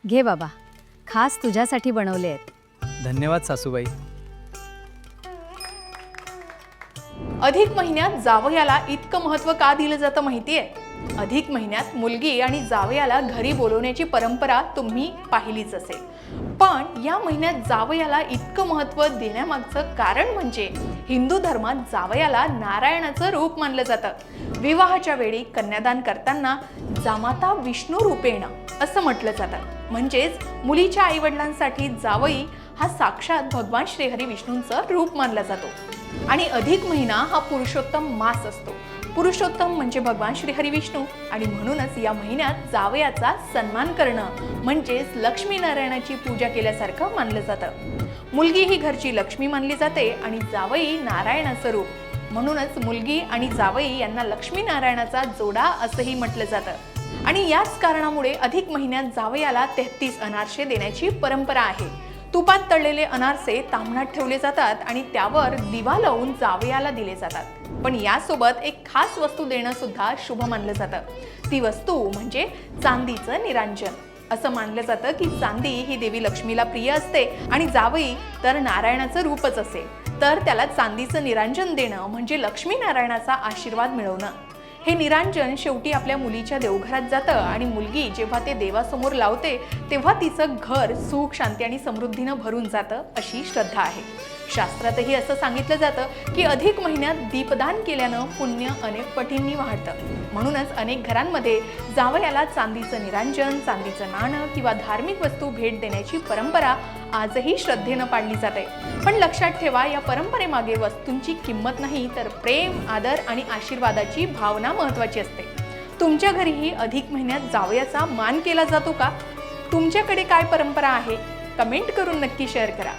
घे बाबा, खास तुझ्यासाठी बनवले आहेत. धन्यवाद सासूबाई. अधिक महिन्यात जावयाला इतकं महत्त्व का दिलं जातं माहितीये? अधिक महिन्यात मुलगी आणि जावयाला घरी बोलवण्याची परंपरा तुम्ही पाहिलीच असेल. पण या महिन्यात जावयाला इतकं महत्त्व देण्यामागचं कारण म्हणजे हिंदू धर्मात जावयाला नारायणाचं रूप मानलं जातं. विवाहाच्या वेळी कन्यादान करताना जामाता विष्णू रूपेण असं म्हटलं जातं. म्हणजेच मुलीच्या आईवडिलांसाठी जावई हा साक्षात भगवान श्रीहरी विष्णूंचं रूप मानला जातो. आणि अधिक महिना हा पुरुषोत्तम मास असतो. पुरुषोत्तम म्हणजे भगवान श्रीहरी विष्णू आणि म्हणूनच या महिन्यात जावयाचा सन्मान करणं म्हणजेच लक्ष्मीनारायणाची पूजा केल्यासारखं मानलं जातं. मुलगी ही घरची लक्ष्मी मानली जाते आणि जावई नारायणाचं रूप. म्हणूनच मुलगी आणि जावई यांना लक्ष्मीनारायणाचा जोडा असंही म्हटलं जातं. आणि याच कारणामुळे अधिक महिन्यात जावयाला 33 अनारसे देण्याची परंपरा आहे. तुपात तळलेले अनारसे ताम्हणात ठेवले जातात आणि त्यावर दिवा लावून जावयाला दिले जातात. पण यासोबत एक खास वस्तू देणं सुद्धा शुभ मानलं जातं. ती वस्तू म्हणजे चांदीचं निरांजन. असं मानलं जातं की चांदी ही देवी लक्ष्मीला प्रिय असते आणि जावई तर नारायणाचं रूपच असेल, तर त्याला चांदीचं निरांजन देणं म्हणजे लक्ष्मीनारायणाचा आशीर्वाद मिळवणं. हे निरांजन शेवटी आपल्या मुलीच्या देवघरात जातं आणि मुलगी जेव्हा ते देवासमोर लावते तेव्हा तिचं घर सुख, शांती आणि समृद्धीनं भरून जातं अशी श्रद्धा आहे. शास्त्रातही असं सांगितलं जातं की अधिक महिन्यात दीपदान केल्यानं पुण्य अनेक पटींनी वाढतं. म्हणूनच अनेक घरांमध्ये जावयाला चांदीचं निरांजन, चांदीचं नाणं किंवा धार्मिक वस्तू भेट देण्याची परंपरा आजही श्रद्धेनं पाळली जाते. पण लक्षात ठेवा, या परंपरेमागे वस्तूंची किंमत नाही तर प्रेम, आदर आणि आशीर्वादाची भावना महत्त्वाची असते. तुमच्या घरीही अधिक महिन्यात जावयाचा मान केला जातो का? तुमच्याकडे काय परंपरा आहे? कमेंट करून नक्की शेअर करा.